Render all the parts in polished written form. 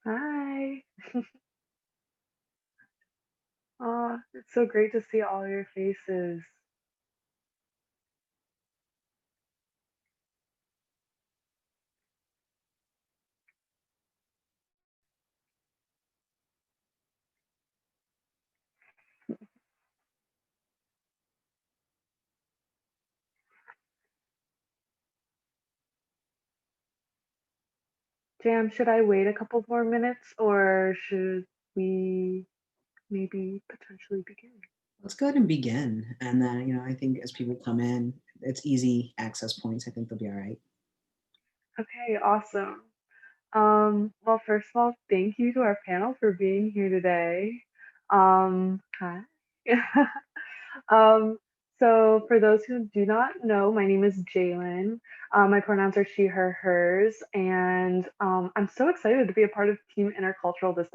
Hi. Oh, it's so great to see all your faces. Jam, should I wait a couple more minutes or should we maybe potentially begin? Let's go ahead and begin. And then, I think as people come in, it's easy access points. I think they'll be all right. Okay, awesome. Well, first of all, thank you to our panel for being here today. Hi. Um, so for those who do not know, my name is Jalen. My pronouns are she, her, hers, and I'm so excited to be a part of Team Intercultural this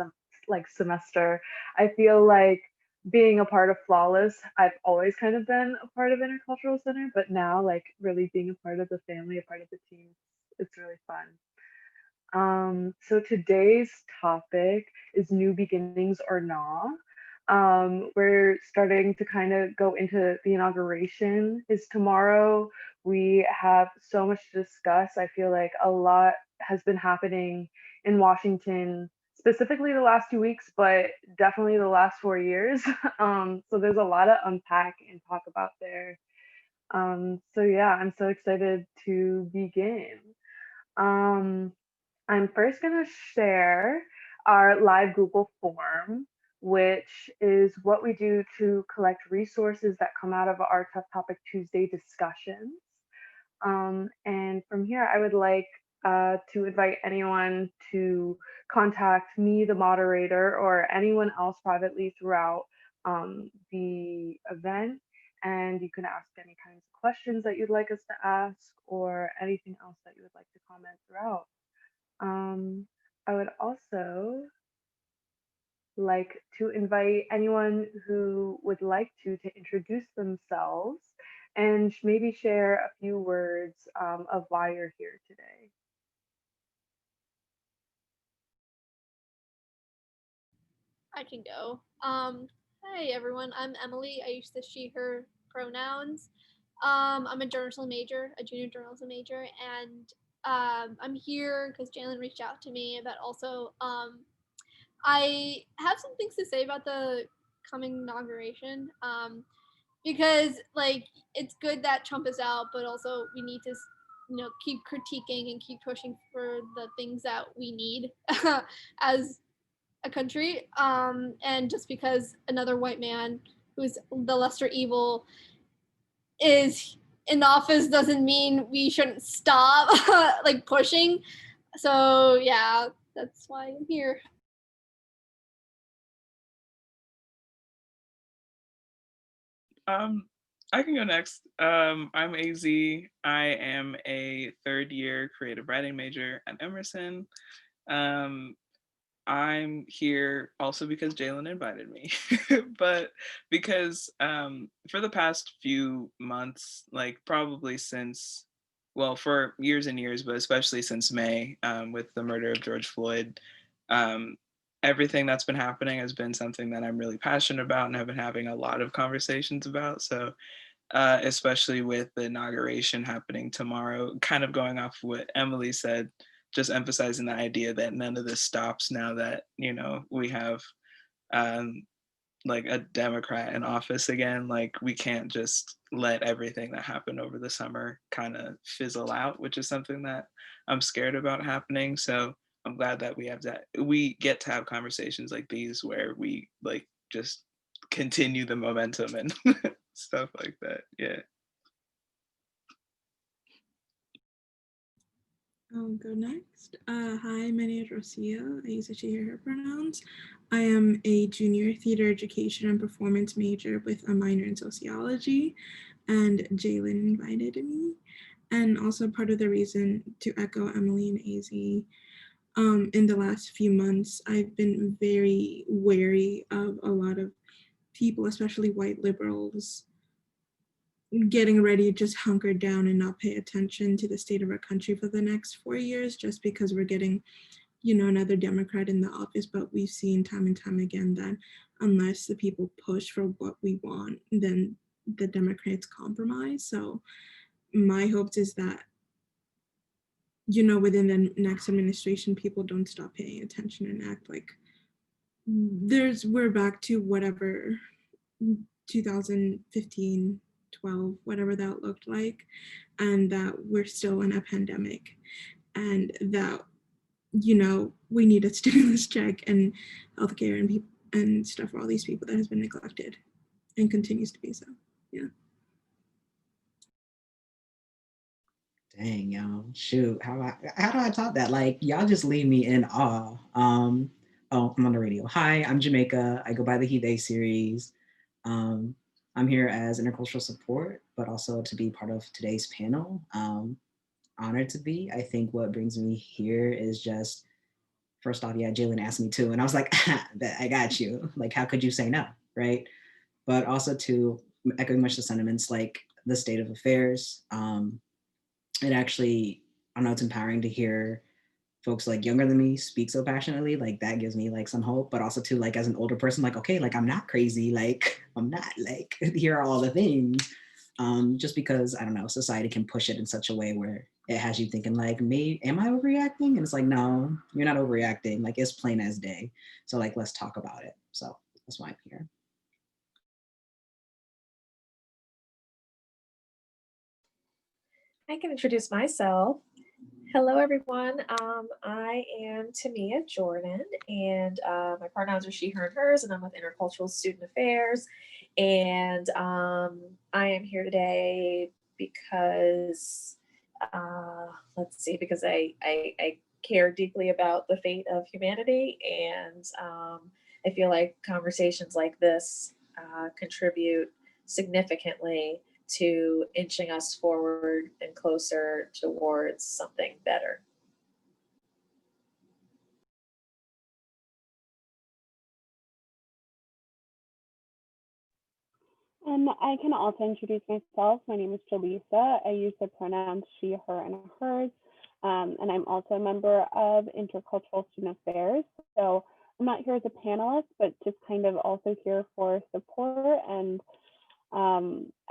semester. I feel like being a part of Flawless, I've always kind of been a part of Intercultural Center, but now like really being a part of the family, a part of the team, it's really fun. So today's topic is new beginnings or Naaaah. We're starting to kind of go into the inauguration is tomorrow. We have so much to discuss. I feel like a lot has been happening in Washington, specifically the last 2 weeks, but definitely the last 4 years. So there's a lot to unpack and talk about there. So yeah, I'm so excited to begin. Um, I'm first going to share our live Google form, which is what we do to collect resources that come out of our Tough Topic Tuesday discussions. And from here, I would like to invite anyone to contact me, the moderator, or anyone else privately throughout the event. And you can ask any kinds of questions that you'd like us to ask, or anything else that you would like to comment throughout. Um, I would also like to invite anyone who would like to introduce themselves and maybe share a few words of why you're here today. I can go. Hi everyone. I'm Emily. I use the she, her pronouns. I'm a journalism major, a junior journalism major, and I'm here because Jalen reached out to me. But also, I have some things to say about the coming inauguration. Because like it's good that Trump is out, but also we need to keep critiquing and keep pushing for the things that we need as a country. And just because another white man who's the lesser evil is in office doesn't mean we shouldn't stop like pushing. So yeah, that's why I'm here. Um, I can go next. I'm AZ. I am a third year creative writing major at Emerson. Um, I'm here also because Jalen invited me, but because for the past few months, like probably since, well, for years and years, but especially since May, with the murder of George Floyd, um, everything that's been happening has been something that I'm really passionate about and have been having a lot of conversations about. So especially with the inauguration happening tomorrow, kind of going off what Emily said, just emphasizing the idea that none of this stops now that, we have um, like a Democrat in office again. Like we can't just let everything that happened over the summer kind of fizzle out, which is something that I'm scared about happening. So I'm glad that we get to have conversations like these where we like just continue the momentum and stuff like that. Yeah. I'll go next. Hi, my name is Rosia. I use she, her pronouns. I am a junior theater education and performance major with a minor in sociology, and Jalen invited me. And also part of the reason, to echo Emily and AZ, in the last few months, I've been very wary of a lot of people, especially white liberals, getting ready to just hunker down and not pay attention to the state of our country for the next 4 years, just because we're getting another Democrat in the office, but we've seen time and time again that unless the people push for what we want, then the Democrats compromise. So my hopes is that, within the next administration, people don't stop paying attention and act like we're back to whatever 2015, 12, whatever that looked like, and that we're still in a pandemic, and that we need a stimulus check and healthcare and stuff for all these people that has been neglected and continues to be so. Yeah. Dang, yo, shoot, how do I top that? Like, y'all just leave me in awe. Oh, I'm on the radio. Hi, I'm Jamaica. I go by the He They series. I'm here as intercultural support, but also to be part of today's panel. Honored to be. I think what brings me here is just, first off, yeah, Jalen asked me too, and I was like, I got you. Like, how could you say no, right? But also to echoing much the sentiments, like the state of affairs. It actually, I don't know, it's empowering to hear folks like younger than me speak so passionately. Like that gives me like some hope, but also to like as an older person, like, okay, like I'm not crazy. Like I'm not like, here are all the things. Just because, I don't know, society can push it in such a way where it has you thinking like, am I overreacting? And it's like, no, you're not overreacting. Like it's plain as day. So like, let's talk about it. So that's why I'm here. I can introduce myself. Hello, everyone. I am Tamia Jordan, and my pronouns are she, her, and hers, and I'm with Intercultural Student Affairs. And I am here today because, because I care deeply about the fate of humanity, and I feel like conversations like this contribute significantly to inching us forward and closer towards something better. I can also introduce myself. My name is Jaleesa. I use the pronouns she, her, and hers. And I'm also a member of Intercultural Student Affairs. So I'm not here as a panelist, but just kind of also here for support. And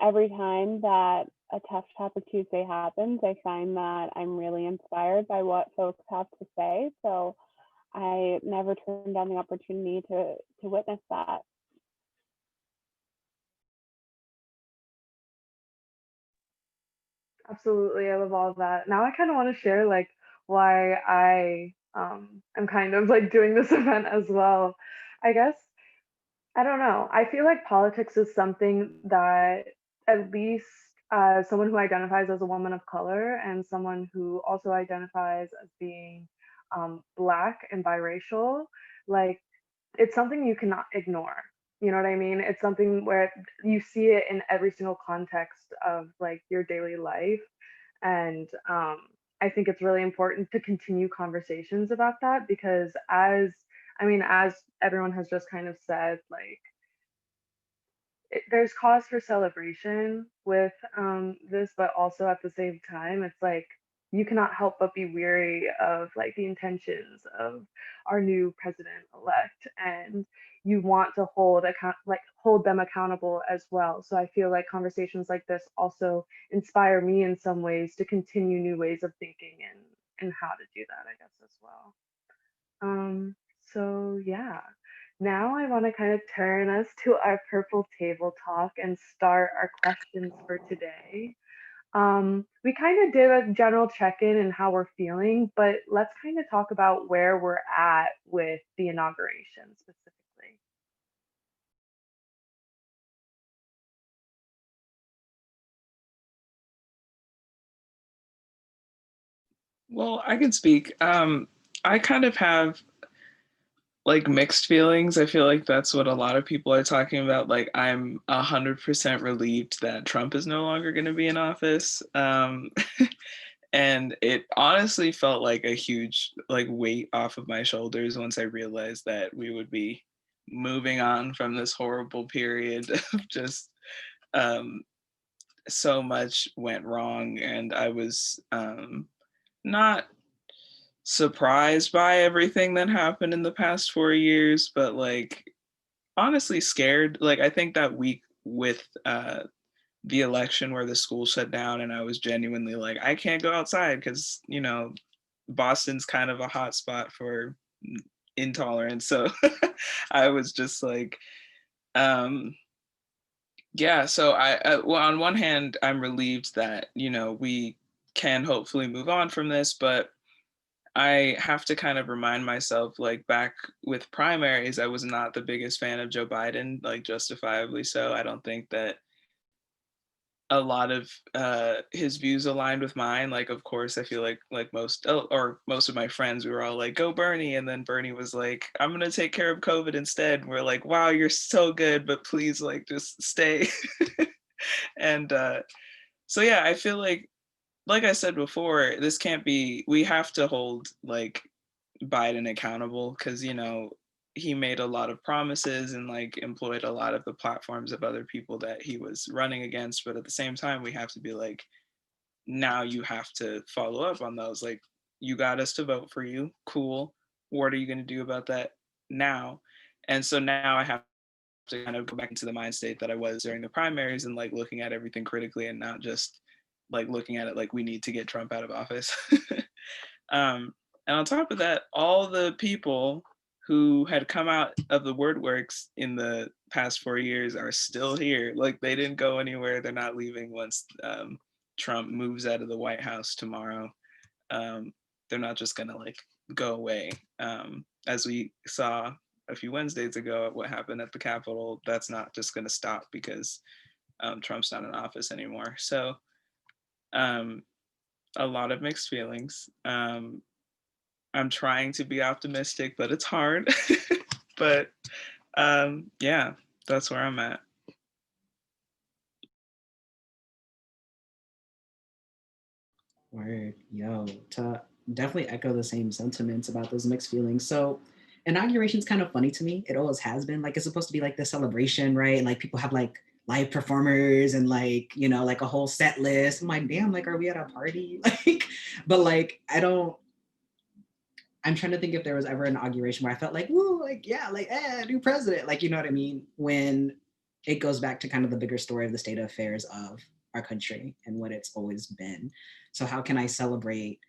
every time that a Tough Topic Tuesday happens, I find that I'm really inspired by what folks have to say. So I never turn down the opportunity to witness that. Absolutely, I love all of that. Now I kind of want to share like why I am kind of like doing this event as well. I guess I don't know. I feel like politics is something that at least as someone who identifies as a woman of color and someone who also identifies as being black and biracial, like it's something you cannot ignore. You know what I mean? It's something where you see it in every single context of like your daily life. And I think it's really important to continue conversations about that because as everyone has just kind of said, like there's cause for celebration with this, but also at the same time, it's like you cannot help but be weary of like the intentions of our new president elect, and you want to hold them accountable as well. So I feel like conversations like this also inspire me in some ways to continue new ways of thinking and how to do that, I guess as well. So yeah. Now I want to kind of turn us to our purple table talk and start our questions for today. We kind of did a general check-in and how we're feeling, but let's kind of talk about where we're at with the inauguration specifically. Well, I can speak. I kind of have like mixed feelings. I feel like that's what a lot of people are talking about. Like I'm 100% relieved that Trump is no longer going to be in office. And it honestly felt like a huge like weight off of my shoulders once I realized that we would be moving on from this horrible period of just so much went wrong, and I was not surprised by everything that happened in the past 4 years, but like honestly scared. Like I think that week with the election where the school shut down and I was genuinely like, I can't go outside because, you know, Boston's kind of a hot spot for intolerance. So I was just like, um, yeah. So well, on one hand, I'm relieved that, you know, we can hopefully move on from this, but I have to kind of remind myself, like back with primaries, I was not the biggest fan of Joe Biden, like justifiably so. I don't think that a lot of his views aligned with mine. Like, of course, I feel like most or most of my friends, we were all like, "Go Bernie," and then Bernie was like, "I'm gonna take care of COVID instead." And we're like, "Wow, you're so good, but please, like, just stay." And so yeah, I feel like I said before, this can't be. We have to hold like Biden accountable because, you know, he made a lot of promises and like employed a lot of the platforms of other people that he was running against. But at the same time, we have to be like, now you have to follow up on those. Like, you got us to vote for you. Cool. What are you going to do about that now? And so now I have to kind of go back into the mind state that I was during the primaries and like looking at everything critically and not just like looking at it like we need to get Trump out of office. And on top of that, all the people who had come out of the WordWorks in the past 4 years are still here. Like they didn't go anywhere. They're not leaving once Trump moves out of the White House tomorrow. Um, they're not just gonna like go away. As we saw a few Wednesdays ago, what happened at the Capitol, that's not just gonna stop because Trump's not in office anymore. So um, a lot of mixed feelings. I'm trying to be optimistic, but it's hard. But yeah, that's where I'm at. Word, yo, to definitely echo the same sentiments about those mixed feelings. So, inauguration's kind of funny to me. It always has been. Like, it's supposed to be like the celebration, right? And like people have like live performers and like, you know, like a whole set list. I'm like, damn, like, are we at a party? Like, but like, I'm trying to think if there was ever an inauguration where I felt like, woo, like, yeah, like, new president. Like, you know what I mean? When it goes back to kind of the bigger story of the state of affairs of our country and what it's always been. So how can I celebrate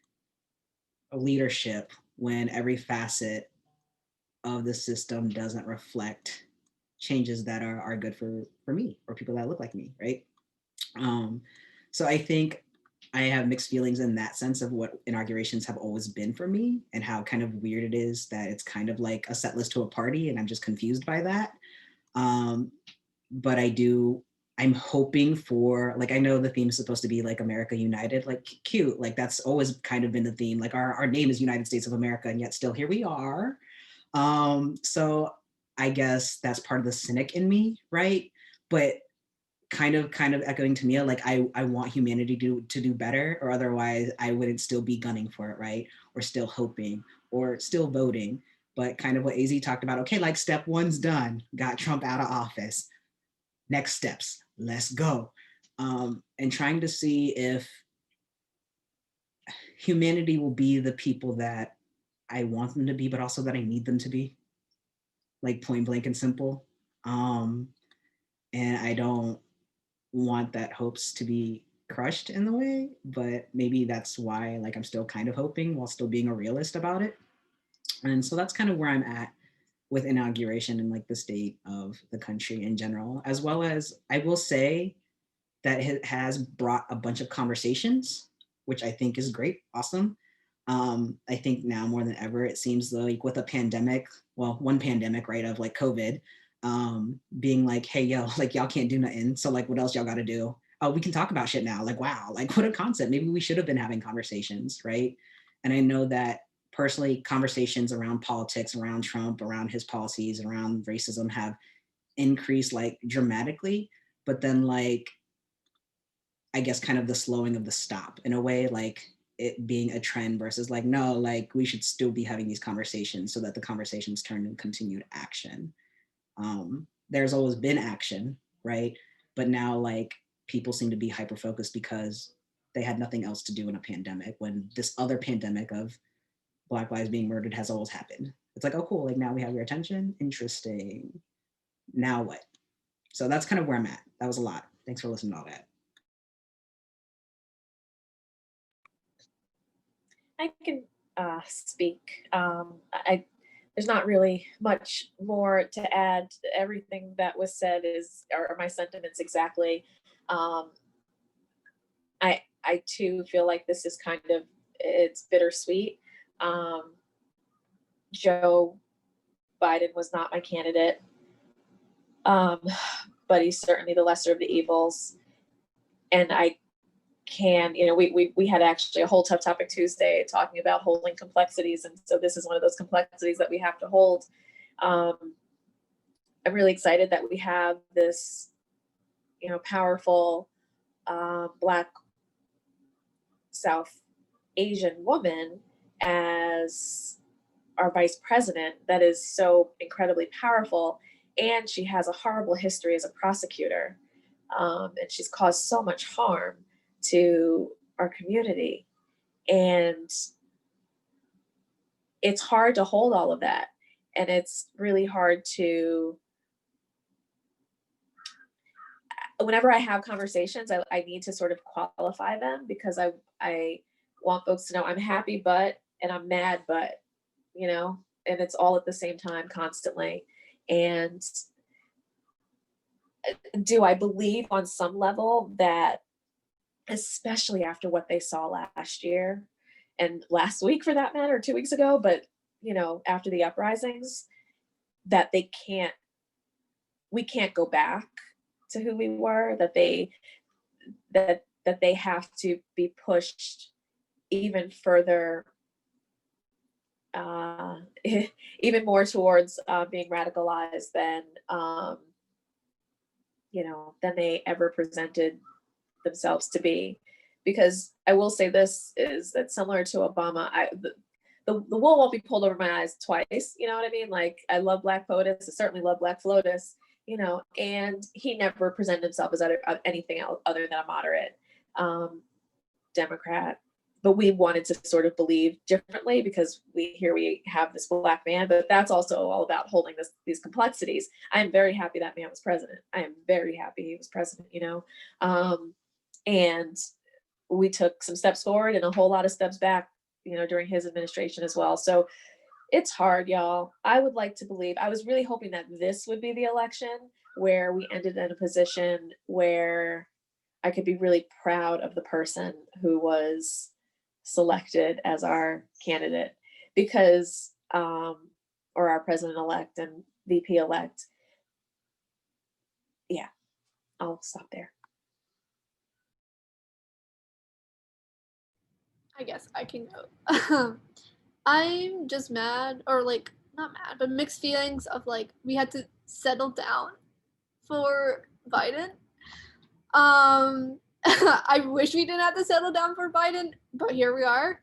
leadership when every facet of the system doesn't reflect changes that are good for me or people that look like me, right? Um, so I think I have mixed feelings in that sense of what inaugurations have always been for me and how kind of weird it is that it's kind of like a set list to a party and I'm just confused by that. Um, but I'm hoping for, like, I know the theme is supposed to be like America United, like cute, like that's always kind of been the theme. Like our name is United States of America and yet still here we are. So I guess that's part of the cynic in me, right? But kind of echoing to Mia, like I want humanity to do better, or otherwise I wouldn't still be gunning for it, right? Or still hoping or still voting. But kind of what AZ talked about, okay, like step one's done, got Trump out of office. Next steps, let's go. And trying to see if humanity will be the people that I want them to be, but also that I need them to be, like point blank and simple. And I don't want that hopes to be crushed in the way, but maybe that's why like I'm still kind of hoping while still being a realist about it. And so that's kind of where I'm at with inauguration and like the state of the country in general, as well as I will say that it has brought a bunch of conversations, which I think is great, awesome. I think now more than ever, it seems like with a pandemic, well, one pandemic, right, of like COVID, being like, hey, yo, like y'all can't do nothing. So like, what else y'all got to do? Oh, we can talk about shit now. Like, wow, like what a concept. Maybe we should have been having conversations, right? And I know that personally, conversations around politics, around Trump, around his policies, around racism have increased like dramatically. But then like I guess kind of the slowing of the stop in a way, like it being a trend versus like, no, like we should still be having these conversations so that the conversations turn into continued action. There's always been action, right? But now like people seem to be hyper focused because they had nothing else to do in a pandemic when this other pandemic of Black lives being murdered has always happened. It's like, oh, cool. Like now we have your attention. Interesting. Now what? So that's kind of where I'm at. That was a lot. Thanks for listening to all that. I can speak. There's not really much more to add. Everything that was said are my sentiments exactly. I too feel like this is it's bittersweet. Joe Biden was not my candidate, but he's certainly the lesser of the evils. And we had actually a whole Tough Topic Tuesday talking about holding complexities. And so this is one of those complexities that we have to hold. I'm really excited that we have this, powerful Black South Asian woman as our vice president that is so incredibly powerful. And she has a horrible history as a prosecutor. And she's caused so much harm to our community. And it's hard to hold all of that. And it's really hard whenever I have conversations, I need to sort of qualify them, because I want folks to know I'm happy, and I'm mad, and it's all at the same time constantly. And do I believe on some level that, especially after what they saw last year and last week for that matter, 2 weeks ago, but after the uprisings, that we can't go back to who we were, that they have to be pushed even further, even more towards being radicalized than they ever presented themselves to be. Because I will say this is that, similar to Obama, the wool won't be pulled over my eyes twice. You know what I mean? Like, I love Black POTUS. I certainly love Black FLOTUS, and he never presented himself as anything else other than a moderate Democrat. But we wanted to sort of believe differently, because we have this Black man, but that's also all about holding these complexities. I am very happy that man was president. I am very happy he was president, and we took some steps forward and a whole lot of steps back, during his administration as well. So it's hard, y'all. I would like to believe, I was really hoping that this would be the election where we ended in a position where I could be really proud of the person who was selected as our candidate, because, or our president-elect and VP-elect. Yeah, I'll stop there. I guess I can go. I'm just mad, or like, not mad, but mixed feelings of like, we had to settle down for Biden. I wish we didn't have to settle down for Biden, but here we are.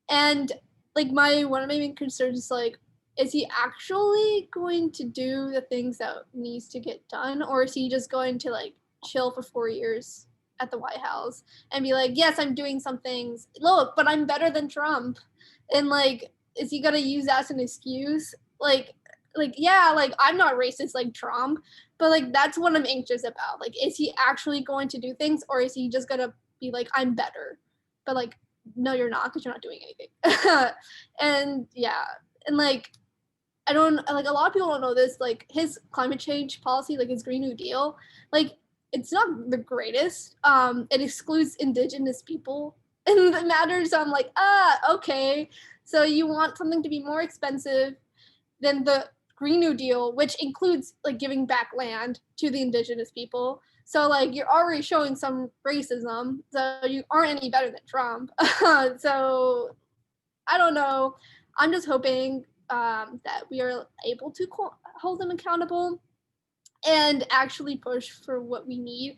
And like, one of my main concerns is like, is he actually going to do the things that needs to get done, or is he just going to like chill for 4 years at the White House and be like, yes, I'm doing some things, look, but I'm better than Trump? And like, is he gonna use that as an excuse? Like, yeah, like, I'm not racist like Trump, but like, that's what I'm anxious about. Like, is he actually going to do things, or is he just gonna be like, I'm better? But like, no, you're not, because you're not doing anything. And yeah, and like, I don't, like, a lot of people don't know this, like, his climate change policy, like his Green New Deal, like, it's not the greatest. It excludes indigenous people in the matter. So I'm like, okay. So you want something to be more expensive than the Green New Deal, which includes like giving back land to the indigenous people. So like, you're already showing some racism. So you aren't any better than Trump. So I don't know. I'm just hoping that we are able to hold them accountable and actually push for what we need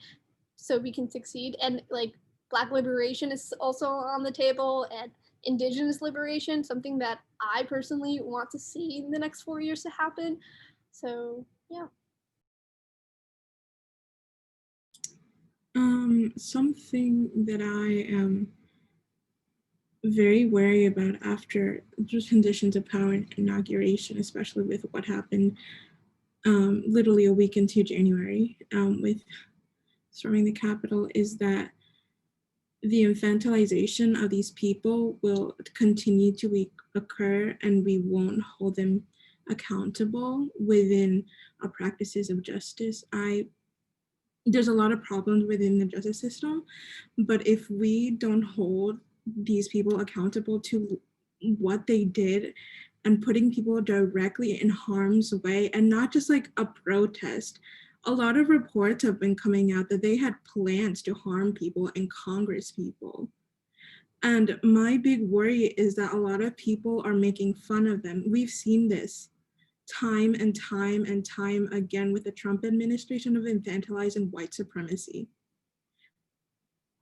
so we can succeed. And like, Black liberation is also on the table, and Indigenous liberation, something that I personally want to see in the next 4 years to happen. So yeah. Something that I am very wary about after the transitions of power and inauguration, especially with what happened literally a week into January with storming the Capitol, is that the infantilization of these people will continue to occur, and we won't hold them accountable within our practices of justice. There's a lot of problems within the justice system, but if we don't hold these people accountable to what they did and putting people directly in harm's way, and not just like a protest, a lot of reports have been coming out that they had plans to harm people and Congress people. And my big worry is that a lot of people are making fun of them. We've seen this time and time and time again with the Trump administration of infantilizing white supremacy.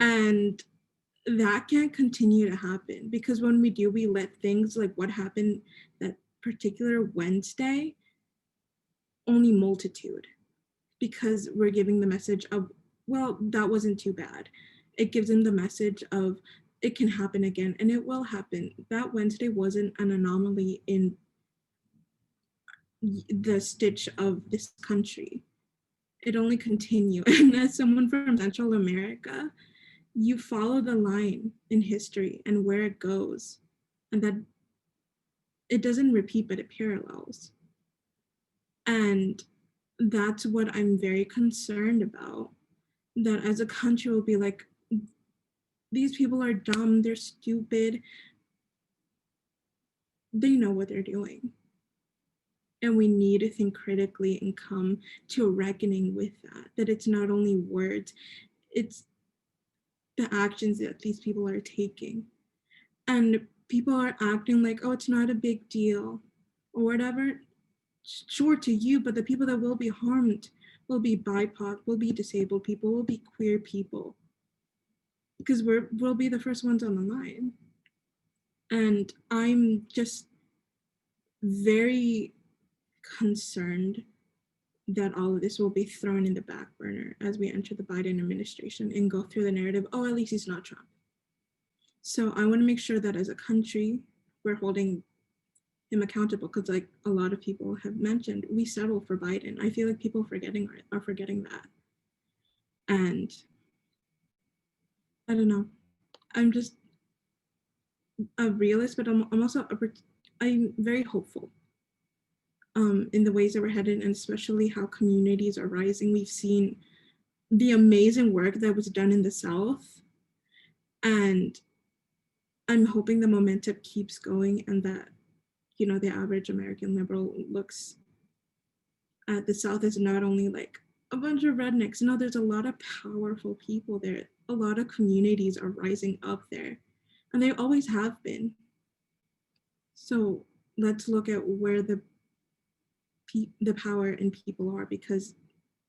And that can't continue to happen, because when we do, we let things like what happened that particular Wednesday only multitude, because we're giving the message of, well, that wasn't too bad. It gives them the message of it can happen again, and it will happen. That Wednesday wasn't an anomaly in the stitch of this country. It only continued. And as someone from Central America, you follow the line in history and where it goes, and that it doesn't repeat, but it parallels. And that's what I'm very concerned about, that as a country we'll be like, these people are dumb, they're stupid, they know what they're doing. And we need to think critically and come to a reckoning with that it's not only words, it's the actions that these people are taking. And people are acting like, oh, it's not a big deal or whatever. Sure, to you, but the people that will be harmed will be BIPOC, will be disabled people, will be queer people, because we'll be the first ones on the line. And I'm just very concerned that all of this will be thrown in the back burner as we enter the Biden administration and go through the narrative, oh, at least he's not Trump. So I want to make sure that as a country, we're holding him accountable, because like a lot of people have mentioned, we settled for Biden. I feel like people are forgetting that. And I don't know, I'm just a realist, but I'm also I'm very hopeful in the ways that we're headed, and especially how communities are rising. We've seen the amazing work that was done in the South, and I'm hoping the momentum keeps going, and that, you know, the average American liberal looks at the South as not only like a bunch of rednecks. No, there's a lot of powerful people there. A lot of communities are rising up there, and they always have been. So let's look at where the power and people are, because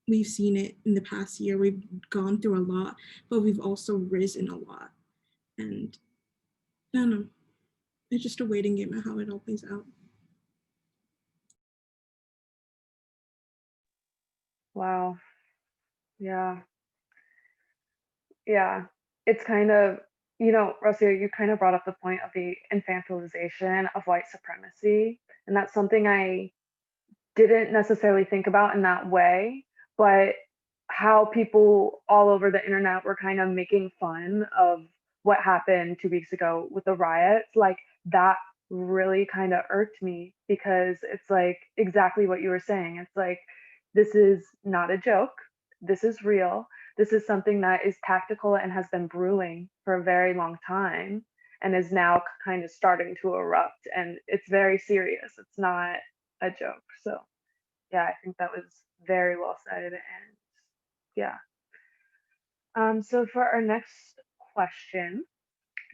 we've seen it in the past year. We've gone through a lot, but we've also risen a lot. And I don't know, it's just a waiting game of how it all plays out. Wow. Yeah. Yeah. It's kind of, Rocio, you kind of brought up the point of the infantilization of white supremacy. And that's something I didn't necessarily think about in that way, but how people all over the internet were kind of making fun of what happened 2 weeks ago with the riots, like that really kind of irked me, because it's like exactly what you were saying. It's like, this is not a joke. This is real. This is something that is tactical and has been brewing for a very long time and is now kind of starting to erupt. And it's very serious. It's not a joke. So yeah, I think that was very well said. And yeah. So for our next question,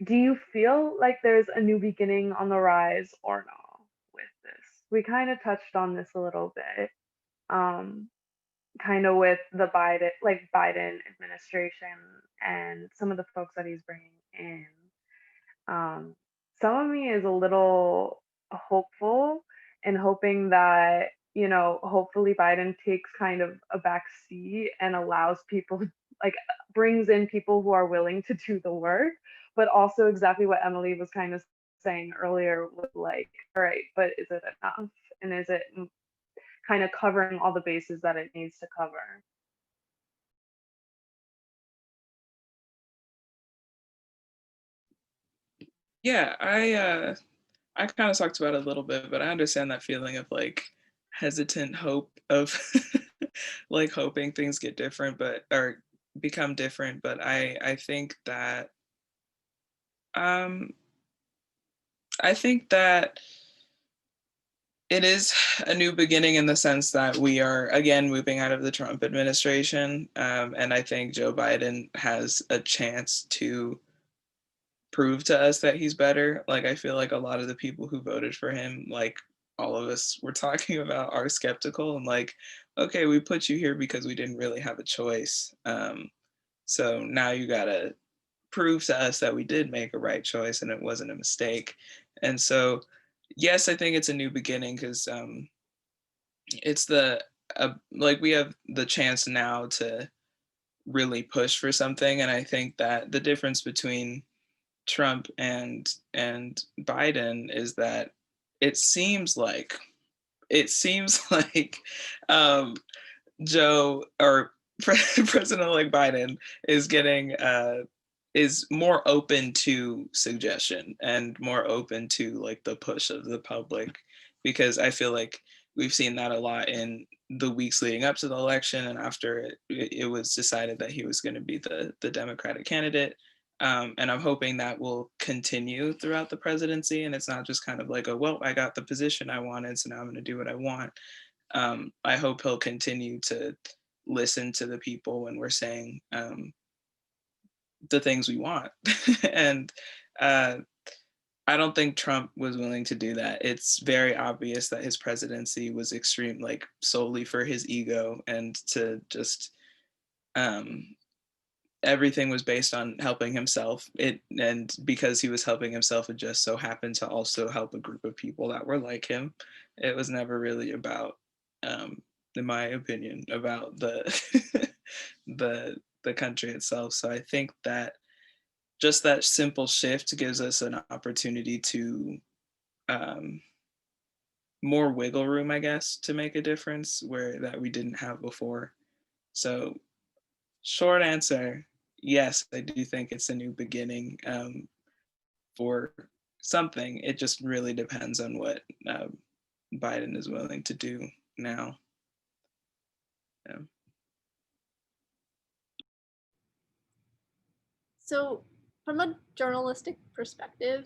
do you feel like there's a new beginning on the rise or no with this? We kind of touched on this a little bit, um, kind of with the Biden administration and some of the folks that he's bringing in. Um, some of me is a little hopeful and hoping that, hopefully Biden takes kind of a back seat and allows people, like, brings in people who are willing to do the work. but also exactly what Emily was kind of saying earlier with like, all right, but is it enough? And is it kind of covering all the bases that it needs to cover? Yeah, I kind of talked about it a little bit, but I understand that feeling of like hesitant hope of like hoping things get different, but or become different. But um I think that it is a new beginning in the sense that we are again moving out of the Trump administration, and I think Joe Biden has a chance to prove to us that he's better. Like I feel like a lot of the people who voted for him, like all of us were talking about, are skeptical and like, okay, we put you here because we didn't really have a choice. So now you gotta prove to us that we did make a right choice and it wasn't a mistake. And so, yes, I think it's a new beginning because it's the like we have the chance now to really push for something, and I think that the difference between Trump and Biden is that it seems like it seems like um, Joe or President-elect Biden is getting is more open to suggestion and more open to like the push of the public, because I feel like we've seen that a lot in the weeks leading up to the election and after it was decided that he was going to be the Democratic candidate. And I'm hoping that will continue throughout the presidency, and it's not just kind of like, oh, well, I got the position I wanted, so now I'm going to do what I want. I hope he'll continue to listen to the people when we're saying the things we want. And uh, I don't think Trump was willing to do that. It's very obvious that his presidency was extreme, like solely for his ego and to just um, everything was based on helping himself. And because he was helping himself, it just so happened to also help a group of people that were like him. It was never really about, um, in my opinion, about the the country itself. So I think that just that simple shift gives us an opportunity to um, more wiggle room, I guess, to make a difference where that we didn't have before. So short answer, yes, I do think it's a new beginning for something. It just really depends on what Biden is willing to do now. Yeah. So, from a journalistic perspective,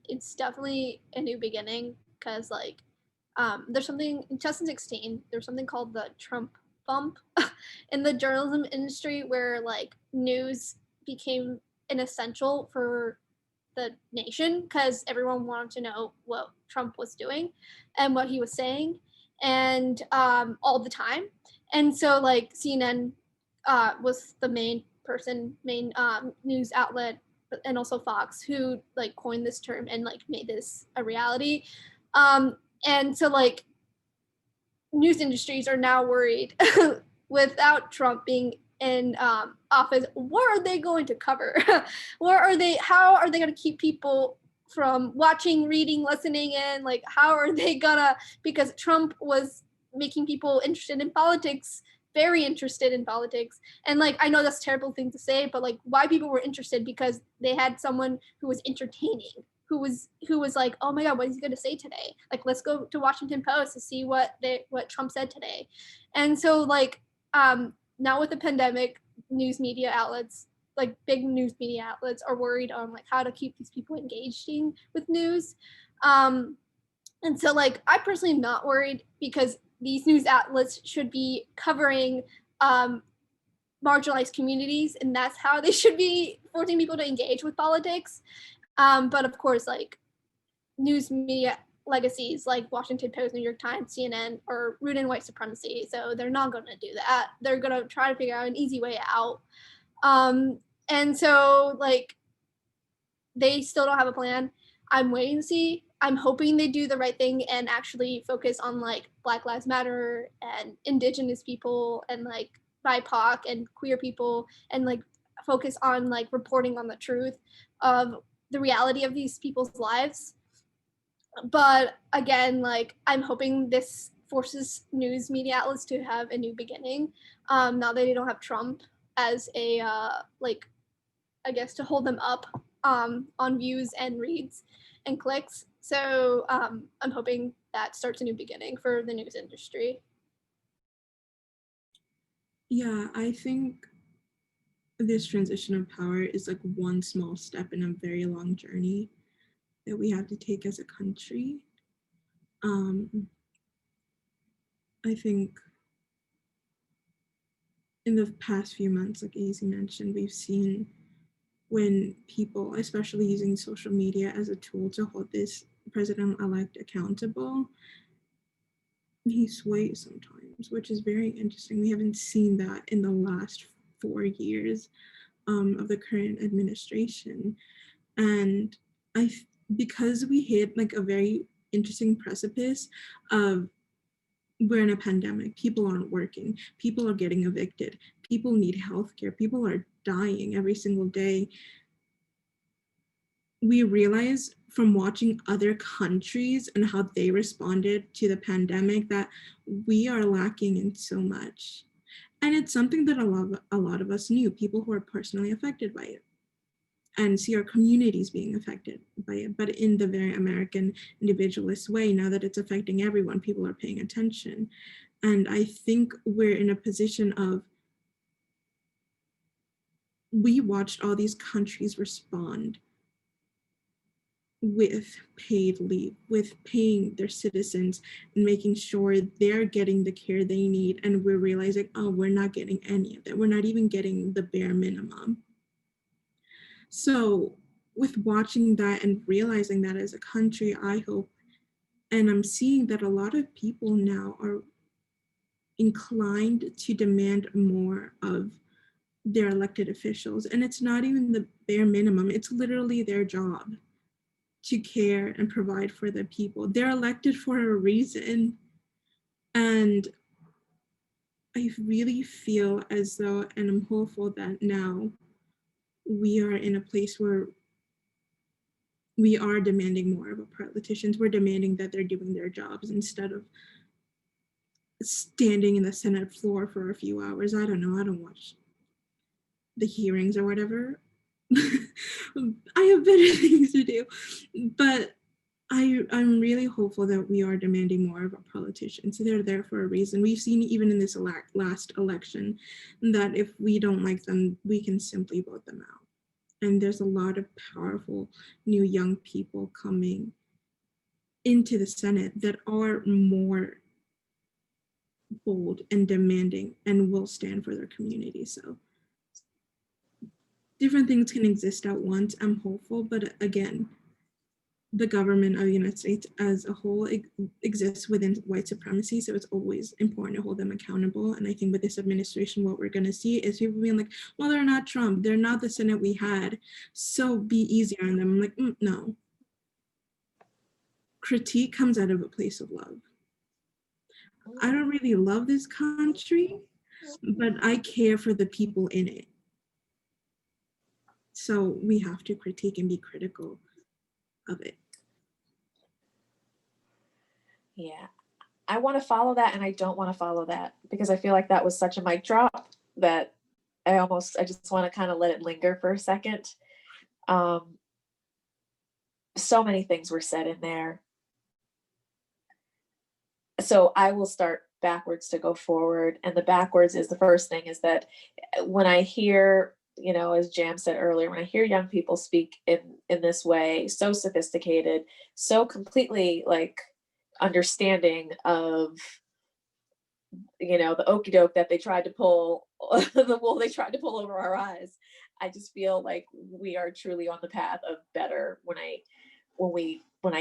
it's definitely a new beginning because, like, there's something in 2016. There's something called the Trump bump in the journalism industry, where like news became an essential for the nation because everyone wanted to know what Trump was doing and what he was saying, and all the time. And so, like, CNN was the main news outlet, and also Fox, who like coined this term and like made this a reality. And so, like, news industries are now worried without Trump being in office. What are they going to cover? Where are they? How are they going to keep people from watching, reading, listening in? Like, how are they gonna? Because Trump was making people interested in politics, very interested in politics. And like, I know that's a terrible thing to say, but like, why people were interested because they had someone who was entertaining, who was like, oh my god, what is he going to say today? Like, let's go to Washington Post to see what Trump said today. And so, like, now with the pandemic, news media outlets, like big news media outlets, are worried on like how to keep these people engaging with news. And so, like, I personally am not worried because these news outlets should be covering marginalized communities, and that's how they should be forcing people to engage with politics. But of course, like, news media legacies like Washington Post, New York Times, CNN are rooted in white supremacy. So they're not going to do that. They're going to try to figure out an easy way out. And so, like, they still don't have a plan. I'm waiting to see. I'm hoping they do the right thing and actually focus on like Black Lives Matter and Indigenous people and like BIPOC and queer people and like focus on like reporting on the truth of the reality of these people's lives. But again, like I'm hoping this forces news media outlets to have a new beginning. Now that they don't have Trump as a like, I guess, to hold them up on views and reads and clicks. So I'm hoping that starts a new beginning for the news industry. Yeah, I think this transition of power is like one small step in a very long journey that we have to take as a country. I think in the past few months, like Easy mentioned, we've seen when people, especially using social media as a tool to hold this president-elect accountable, he sways sometimes, which is very interesting. We haven't seen that in the last 4 years of the current administration. And because we hit like a very interesting precipice of we're in a pandemic, people aren't working, people are getting evicted, people need healthcare, people are dying every single day. We realize from watching other countries and how they responded to the pandemic that we are lacking in so much. And it's something that a lot of us knew, people who are personally affected by it and see our communities being affected by it, but in the very American individualist way. Now that it's affecting everyone, people are paying attention. And I think we're in a position of, we watched all these countries respond with paid leave, with paying their citizens and making sure they're getting the care they need. And we're realizing, oh, we're not getting any of that. We're not even getting the bare minimum. So with watching that and realizing that as a country, I hope, and I'm seeing that a lot of people now are inclined to demand more of their elected officials. And it's not even the bare minimum, it's literally their job to care and provide for the people. They're elected for a reason. And I really feel as though, and I'm hopeful that now we are in a place where we are demanding more of our politicians. We're demanding that they're doing their jobs instead of standing in the Senate floor for a few hours. I don't know, I don't watch the hearings or whatever. I have better things to do. But I'm really hopeful that we are demanding more of our politicians. They're there for a reason. We've seen even in this last election that if we don't like them, we can simply vote them out. And there's a lot of powerful new young people coming into the Senate that are more bold and demanding and will stand for their community. So different things can exist at once. I'm hopeful, but again, the government of the United States as a whole exists within white supremacy. So it's always important to hold them accountable. And I think with this administration, what we're going to see is people being like, well, they're not Trump. They're not the Senate we had. So be easier on them. I'm like, no. Critique comes out of a place of love. I don't really love this country, but I care for the people in it. So we have to critique and be critical of it. Yeah, I want to follow that and I don't want to follow that because I feel like that was such a mic drop that I just want to kind of let it linger for a second. So many things were said in there. So I will start backwards to go forward. And the backwards is the first thing is that when I hear, you know, as Jam said earlier, when I hear young people speak in this way, so sophisticated, so completely like understanding of, you know, the okey doke that they tried to pull, the wool they tried to pull over our eyes. I just feel like we are truly on the path of better when I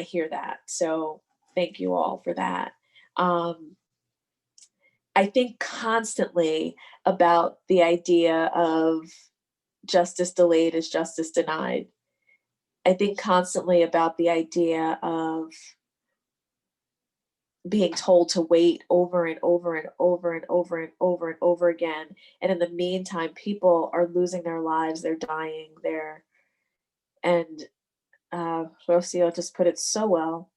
hear that. So thank you all for that. I think constantly about the idea of justice delayed is justice denied. I think constantly about the idea of being told to wait over and over and over and over and over and over again. And in the meantime, people are losing their lives, they're dying, and Rocio just put it so well.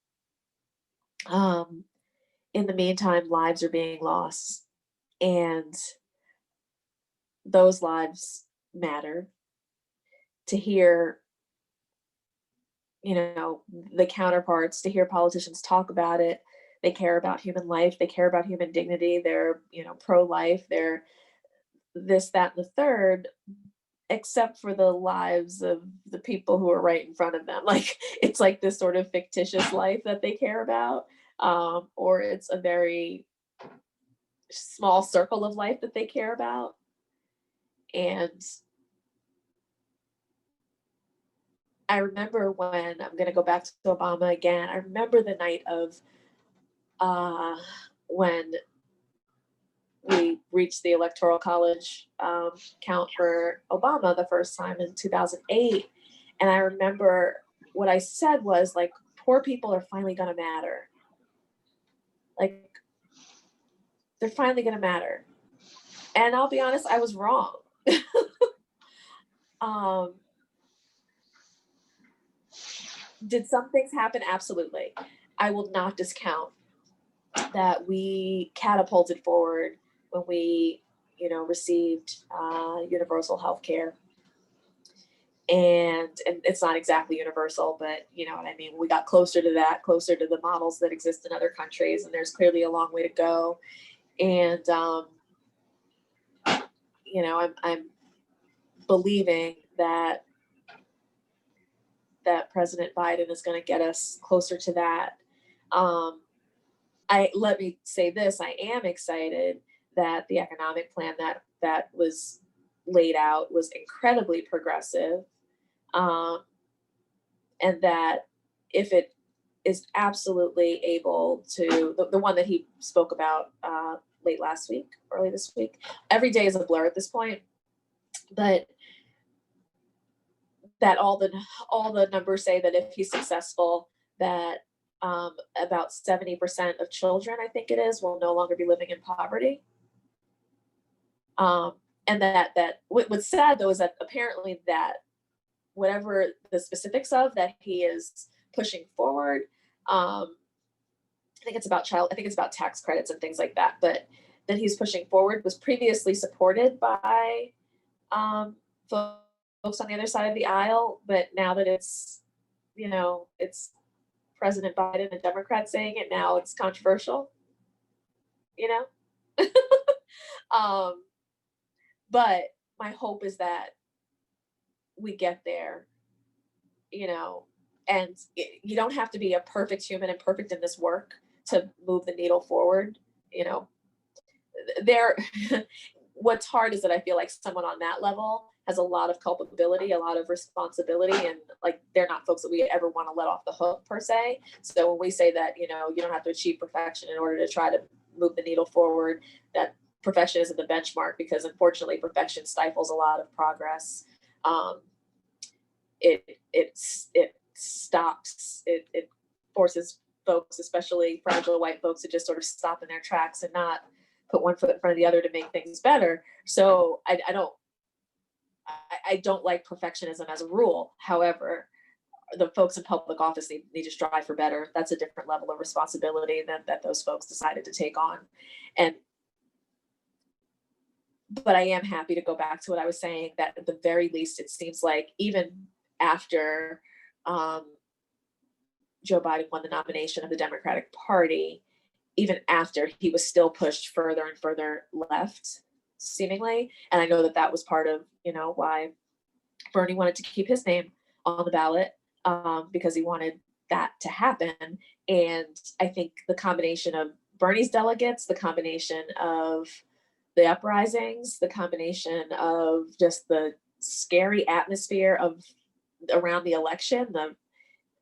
In the meantime, lives are being lost, and those lives matter. To hear, the counterparts, to hear politicians talk about it, they care about human life, they care about human dignity, they're, pro-life, they're this, that, and the third, except for the lives of the people who are right in front of them. Like, it's like this sort of fictitious life that they care about, or it's a very small circle of life that they care about. And I remember when, I'm going to go back to Obama again, I remember the night of when we reached the Electoral College count for Obama the first time in 2008. And I remember what I said was, like, poor people are finally going to matter. Like, they're finally going to matter. And I'll be honest, I was wrong. Did some things happen? Absolutely. I will not discount that we catapulted forward when we, received universal health care. And it's not exactly universal, but you know what I mean? We got closer to that, closer to the models that exist in other countries, and there's clearly a long way to go. And, I'm believing that President Biden is going to get us closer to that. Let me say this, I am excited that the economic plan that was laid out was incredibly progressive. And that if it is absolutely able to, the one that he spoke about early this week, every day is a blur at this point, but that all the numbers say that if he's successful, that about 70% of children, I think it is, will no longer be living in poverty. And that what's sad though is that apparently that whatever the specifics of that he is pushing forward, I think it's about tax credits and things like that, but that he's pushing forward was previously supported by folks on the other side of the aisle, but now that it's President Biden and Democrats saying it, now it's controversial, but my hope is that we get there, and you don't have to be a perfect human and perfect in this work to move the needle forward. What's hard is that I feel like someone on that level has a lot of culpability, a lot of responsibility, and like they're not folks that we ever want to let off the hook per se. So when we say that, you don't have to achieve perfection in order to try to move the needle forward, that perfection isn't the benchmark, because unfortunately perfection stifles a lot of progress. It stops, it forces folks, especially fragile white folks, to just sort of stop in their tracks and not put one foot in front of the other to make things better. So I don't like perfectionism as a rule. However, the folks in public office need to strive for better. That's a different level of responsibility that those folks decided to take on. But I am happy to go back to what I was saying, that at the very least, it seems like even after Joe Biden won the nomination of the Democratic Party, even after, he was still pushed further and further left, seemingly. And I know that was part of, why Bernie wanted to keep his name on the ballot, because he wanted that to happen. And I think the combination of Bernie's delegates, the combination of the uprisings, the combination of just the scary atmosphere around the election, the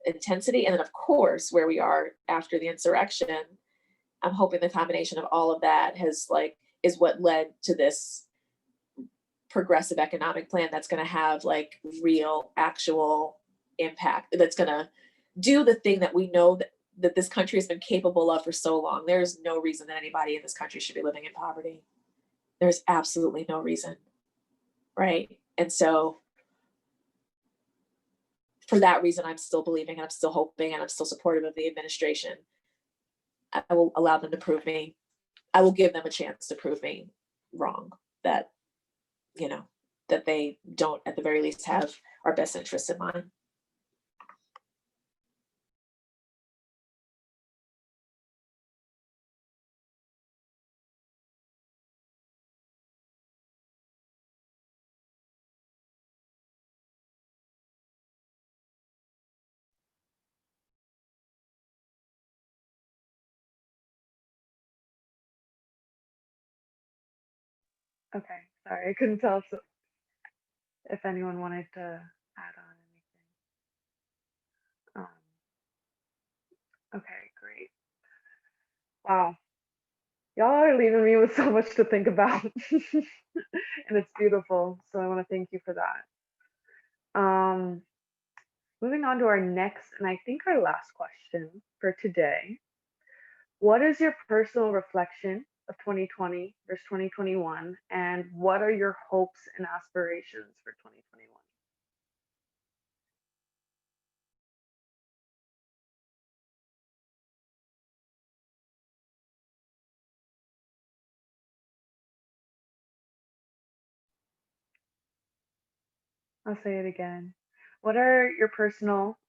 intensity, and then of course where we are after the insurrection, I'm hoping the combination of all of that is what led to this progressive economic plan that's going to have real actual impact, that's going to do the thing that we know that that this country has been capable of for so long. There's no reason that anybody in this country should be living in poverty. There's absolutely no reason, right? And so for that reason, I'm still believing and I'm still hoping and I'm still supportive of the administration. I will allow them to prove me. I will give them a chance to prove me wrong, that, you know, that they don't at the very least have our best interests in mind. Okay, sorry, I couldn't tell if anyone wanted to add on anything. Okay, great. Wow, y'all are leaving me with so much to think about, and it's beautiful. So I want to thank you for that. Moving on to our next, and I think our last question for today. What is your personal reflection of 2020 versus 2021, and what are your hopes and aspirations for 2021? I'll say it again. What are your personal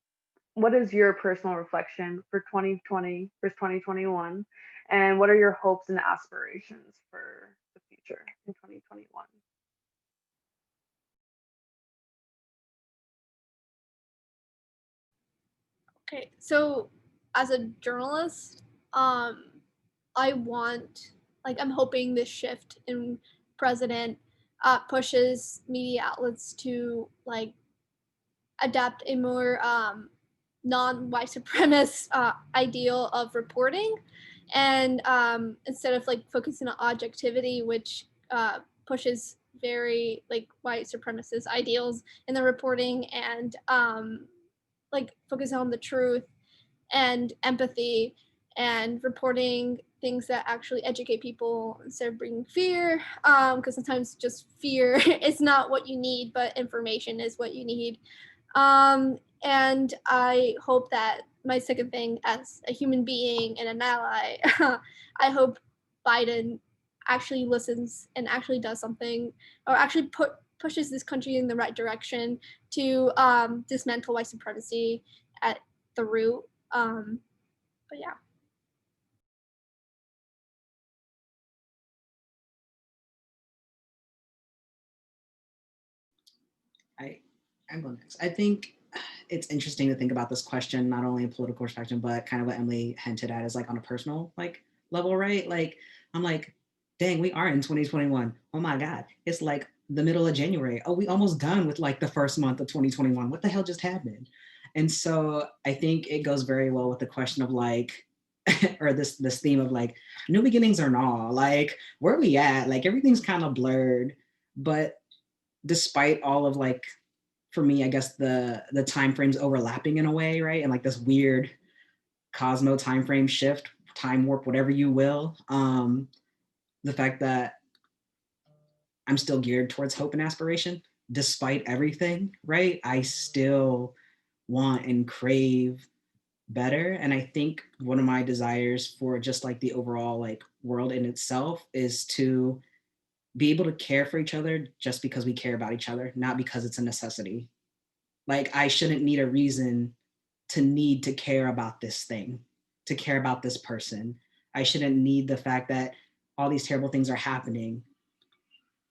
what is your personal reflection for 2020 versus 2021, and what are your hopes and aspirations for the future in 2021? Okay, so as a journalist, I want, like, I'm hoping this shift in president pushes media outlets to like adapt a more non-white supremacist ideal of reporting, and instead of like focusing on objectivity, which pushes very like white supremacist ideals in the reporting, and like focusing on the truth and empathy and reporting things that actually educate people instead of bringing fear, because sometimes just fear is not what you need, but information is what you need. And I hope that my second thing as a human being and an ally, I hope Biden actually listens and actually does something, or actually pushes this country in the right direction to dismantle white supremacy at the root. But yeah. I'm going next. I think it's interesting to think about this question, not only in political perspective, but kind of what Emily hinted at is like on a personal like level, right? Like, I'm like, dang, we are in 2021. Oh my God. It's like the middle of January. Oh, we almost done with like the first month of 2021. What the hell just happened? And so I think it goes very well with the question of like, or this theme of like new beginnings or not, like where are we at? Like everything's kind of blurred, but despite all of like, for me, I guess the time frames overlapping in a way, right? And like this weird Cosmo time frame shift, time warp, whatever you will. The fact that I'm still geared towards hope and aspiration, despite everything, right? I still want and crave better. And I think one of my desires for just like the overall like world in itself is to be able to care for each other just because we care about each other, not because it's a necessity. Like I shouldn't need a reason to need to care about this thing, to care about this person. I shouldn't need the fact that all these terrible things are happening.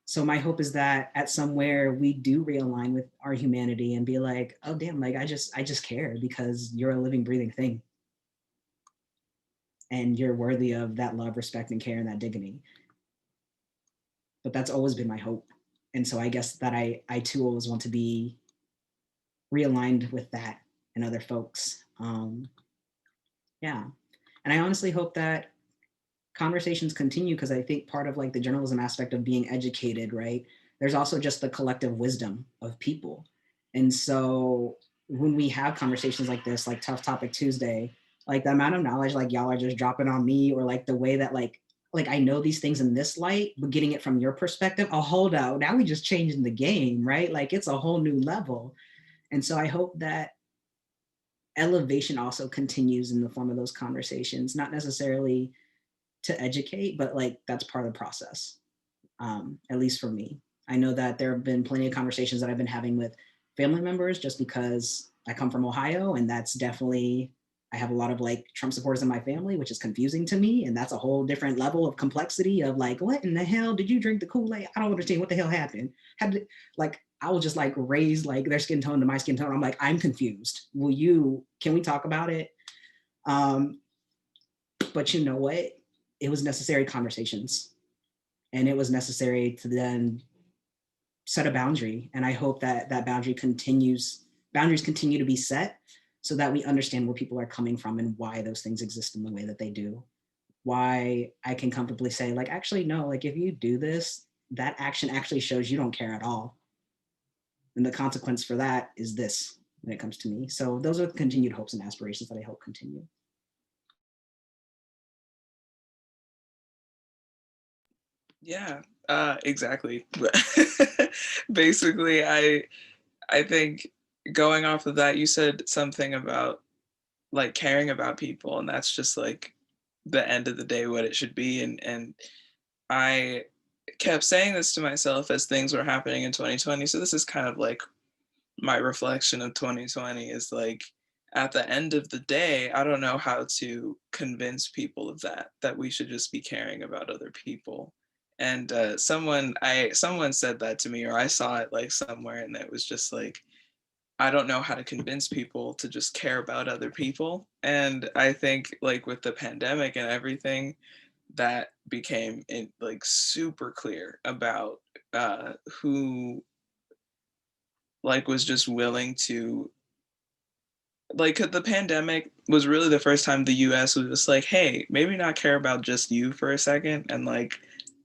So my hope is that at somewhere we do realign with our humanity and be like, oh damn, like I just care because you're a living, breathing thing. And you're worthy of that love, respect, and care and that dignity. But that's always been my hope. And so I guess that I too always want to be realigned with that and other folks. Yeah. And I honestly hope that conversations continue because I think part of like the journalism aspect of being educated, right? There's also just the collective wisdom of people. And so when we have conversations like this, like Tough Topic Tuesday, Like the amount of knowledge like y'all are just dropping on me, or like the way that like I know these things in this light, but getting it from your perspective, oh hold out, now we just changing the game, right? Like it's a whole new level. And so I hope that elevation also continues in the form of those conversations, not necessarily to educate, but like that's part of the process. At least for me. I know that there have been plenty of conversations that I've been having with family members just because I come from Ohio, and that's definitely, I have a lot of like Trump supporters in my family, which is confusing to me. And that's a whole different level of complexity of like, what in the hell did you drink the Kool-Aid? I don't understand what the hell happened. Like, I will just like raise like their skin tone to my skin tone. I'm like, I'm confused. Can we talk about it? But you know what? It was necessary conversations, and it was necessary to then set a boundary. And I hope that boundary boundaries continue to be set so that we understand where people are coming from and why those things exist in the way that they do. Why I can comfortably say like, actually, no, like if you do this, that action actually shows you don't care at all. And the consequence for that is this when it comes to me. So those are the continued hopes and aspirations that I hope continue. Yeah, exactly. Basically, I think going off of that, you said something about like caring about people, and that's just like the end of the day what it should be. And I kept saying this to myself as things were happening in 2020. So this is kind of like my reflection of 2020 is like at the end of the day, I don't know how to convince people of that we should just be caring about other people. And someone said that to me, or I saw it like somewhere, and it was just like, I don't know how to convince people to just care about other people. And I think like with the pandemic and everything, that became like super clear about who like was just willing to, like the pandemic was really the first time the US was just like, hey, maybe not care about just you for a second and like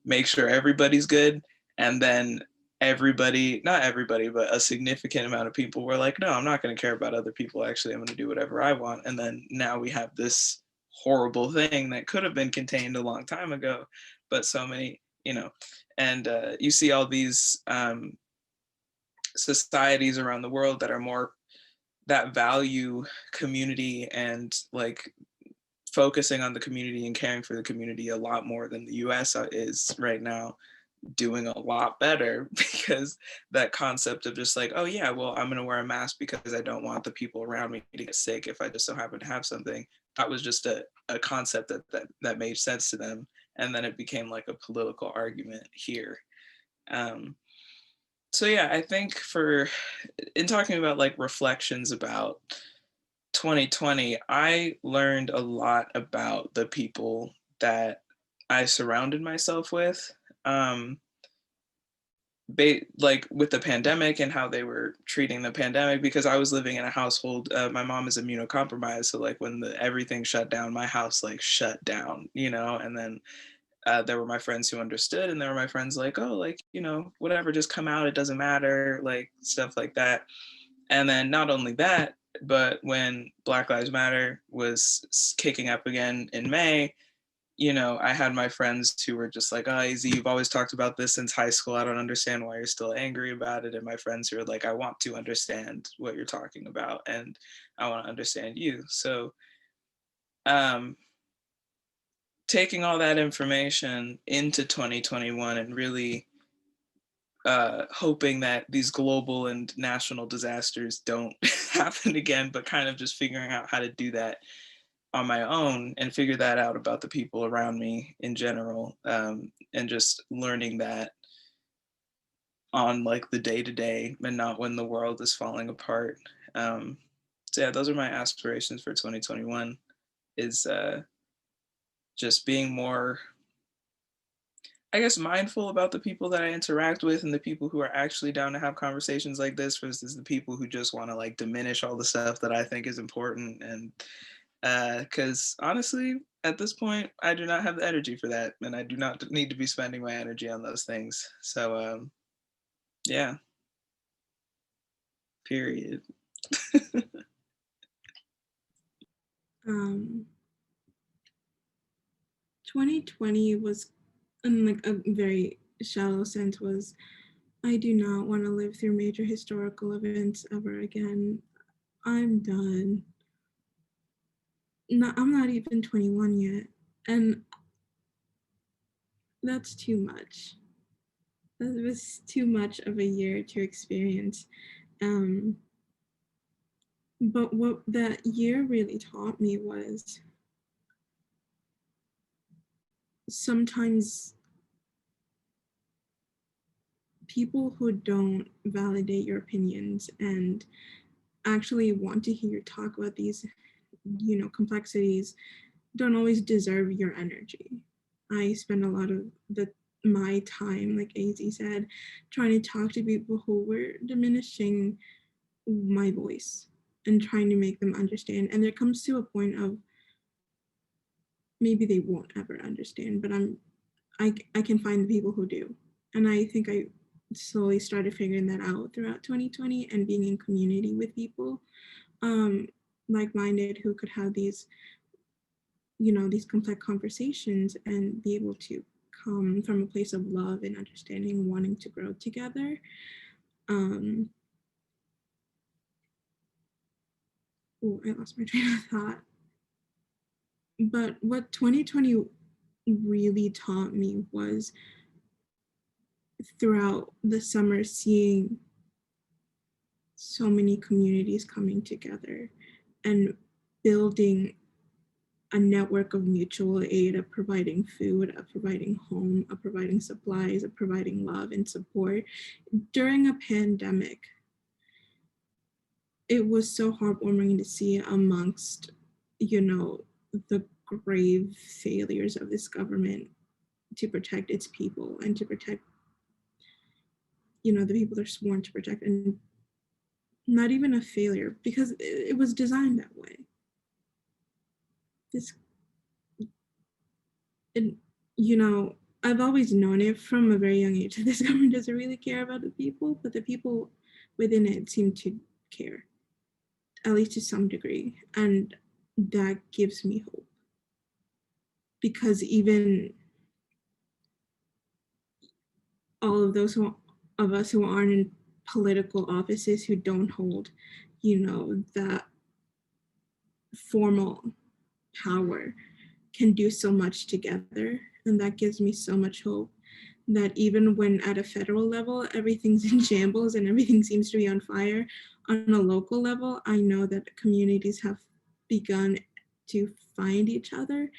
make sure everybody's good. And then everybody, not everybody, but a significant amount of people were like, no, I'm not going to care about other people. Actually, I'm going to do whatever I want. And then now we have this horrible thing that could have been contained a long time ago, but so many, and you see all these societies around the world that are more that value community and like focusing on the community and caring for the community a lot more than the US is right now, doing a lot better because that concept of just like, oh yeah, well, I'm going to wear a mask because I don't want the people around me to get sick if I just so happen to have something. That was just a concept that made sense to them. And then it became like a political argument here. So yeah, I think in talking about like reflections about 2020, I learned a lot about the people that I surrounded myself with. Like with the pandemic and how they were treating the pandemic, because I was living in a household, my mom is immunocompromised, so like when everything shut down, my house like shut down, and then there were my friends who understood, and there were my friends like, oh, like, whatever, just come out, it doesn't matter, like stuff like that. And then not only that, but when Black Lives Matter was kicking up again in May, I had my friends who were just like, oh, Izzy, you've always talked about this since high school. I don't understand why you're still angry about it. And my friends who are like, I want to understand what you're talking about, and I want to understand you. So taking all that information into 2021 and really hoping that these global and national disasters don't happen again, but kind of just figuring out how to do that on my own and figure that out about the people around me in general, and just learning that on like the day to day and not when the world is falling apart. So yeah, those are my aspirations for 2021, is just being more, I guess, mindful about the people that I interact with and the people who are actually down to have conversations like this versus the people who just want to like diminish all the stuff that I think is important. And because honestly, at this point, I do not have the energy for that, and I do not need to be spending my energy on those things. So yeah, period. um, 2020 was, in like a very shallow sense, was I do not want to live through major historical events ever again. I'm done. I'm not even 21 yet, and that's too much. That was too much of a year to experience. But what that year really taught me was sometimes people who don't validate your opinions and actually want to hear you talk about these, complexities don't always deserve your energy. I spend a lot of my time, like AZ said, trying to talk to people who were diminishing my voice and trying to make them understand. And there comes to a point of maybe they won't ever understand, but I can find the people who do. And I think I slowly started figuring that out throughout 2020 and being in community with people like-minded who could have these these complex conversations and be able to come from a place of love and understanding and wanting to grow together. I lost my train of thought. But what 2020 really taught me was throughout the summer seeing so many communities coming together and building a network of mutual aid, of providing food, of providing home, of providing supplies, of providing love and support during a pandemic. It was so heartwarming to see amongst, the grave failures of this government to protect its people and to protect, the people they're sworn to protect, and not even a failure because it was designed that way. This, and I've always known it from a very young age that this government doesn't really care about the people, but the people within it seem to care, at least to some degree, and that gives me hope. Because even all of those of us who aren't in political offices, who don't hold, that formal power, can do so much together. And that gives me so much hope that even when at a federal level, everything's in shambles and everything seems to be on fire, on a local level, I know that communities have begun to find each other.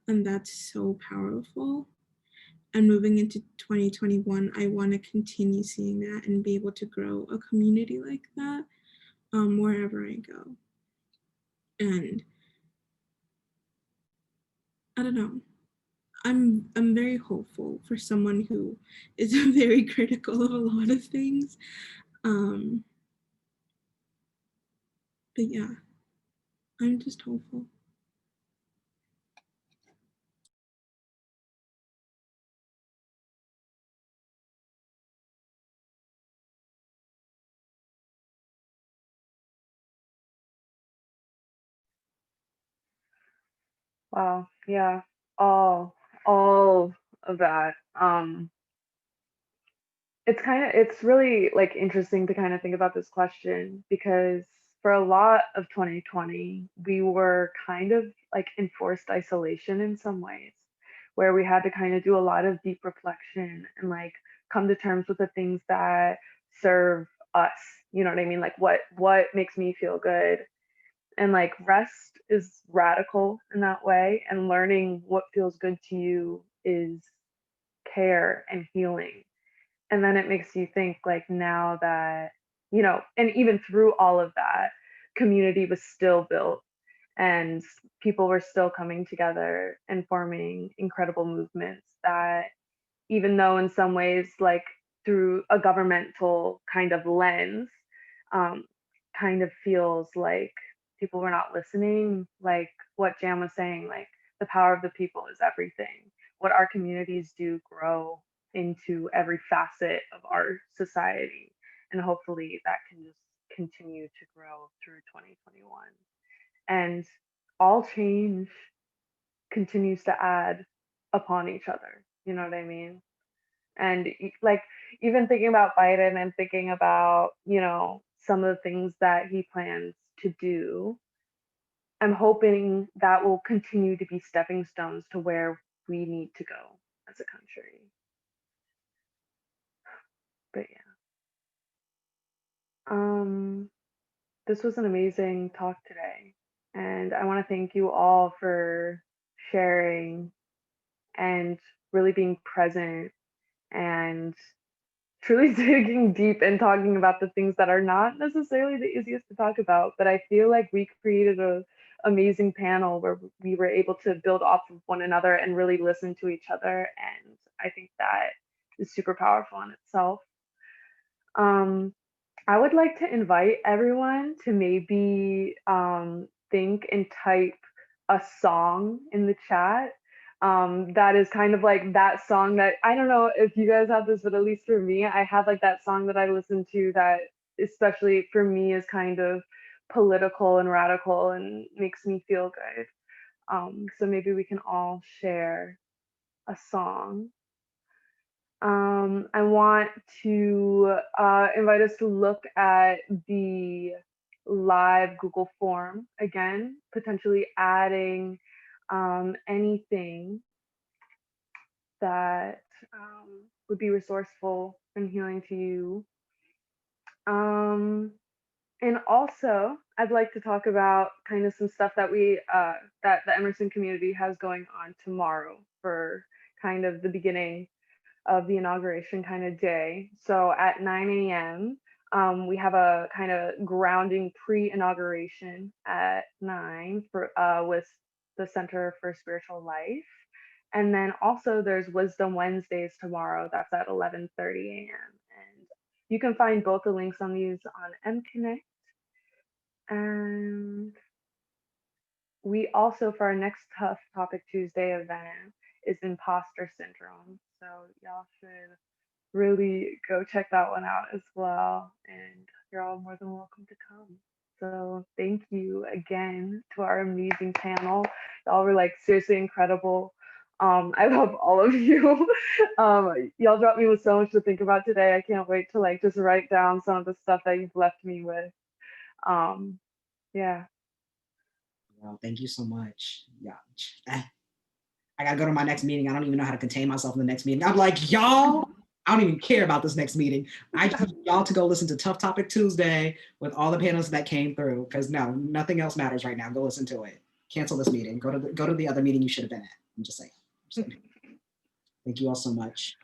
And that's so powerful. And moving into 2021, I want to continue seeing that and be able to grow a community like that wherever I go. And I don't know. I'm very hopeful for someone who is very critical of a lot of things. But yeah, I'm just hopeful. Wow. Yeah. All of that. It's really like interesting to kind of think about this question because for a lot of 2020 we were kind of like enforced isolation in some ways, where we had to kind of do a lot of deep reflection and like come to terms with the things that serve us. You know what I mean? Like what makes me feel good. And like rest is radical in that way, and learning what feels good to you is care and healing. And then it makes you think like now that, and even through all of that, community was still built and people were still coming together and forming incredible movements that, even though in some ways, like through a governmental kind of lens, um, kind of feels like people were not listening. Like what Jam was saying, like the power of the people is everything. What our communities do grow into every facet of our society. And hopefully that can just continue to grow through 2021. And all change continues to add upon each other. You know what I mean? And like even thinking about Biden and thinking about, some of the things that he plans to do, I'm hoping that will continue to be stepping stones to where we need to go as a country. But yeah. This was an amazing talk today. And I want to thank you all for sharing and really being present and truly digging deep and talking about the things that are not necessarily the easiest to talk about. But I feel like we created a amazing panel where we were able to build off of one another and really listen to each other. And I think that is super powerful in itself. Um, I would like to invite everyone to maybe think and type a song in the chat. That is kind of like that song that I don't know if you guys have this, but at least for me, I have like that song that I listen to that, especially for me, is kind of political and radical and makes me feel good. So maybe we can all share a song. I want to invite us to look at the live Google form again, potentially adding anything that would be resourceful and healing to you. And also, I'd like to talk about kind of some stuff that that the Emerson community has going on tomorrow for kind of the beginning of the inauguration kind of day. So at 9 a.m., we have a kind of grounding pre-inauguration at 9 for with the Center for Spiritual Life. And then also there's Wisdom Wednesdays tomorrow. That's at 11:30 a.m. And you can find both the links on these on MConnect. And we also, for our next Tough Topic Tuesday event, is imposter syndrome. So y'all should really go check that one out as well. And you're all more than welcome to come. So thank you again to our amazing panel. Y'all were like seriously incredible. I love all of you. Y'all dropped me with so much to think about today. I can't wait to like just write down some of the stuff that you've left me with. Yeah. Well, thank you so much. Yeah. I gotta go to my next meeting. I don't even know how to contain myself in the next meeting. I'm like, y'all, I don't even care about this next meeting. I just need y'all to go listen to Tough Topic Tuesday with all the panels that came through. Because no, nothing else matters right now. Go listen to it. Cancel this meeting. Go to the other meeting you should have been at. I'm just saying. Thank you all so much.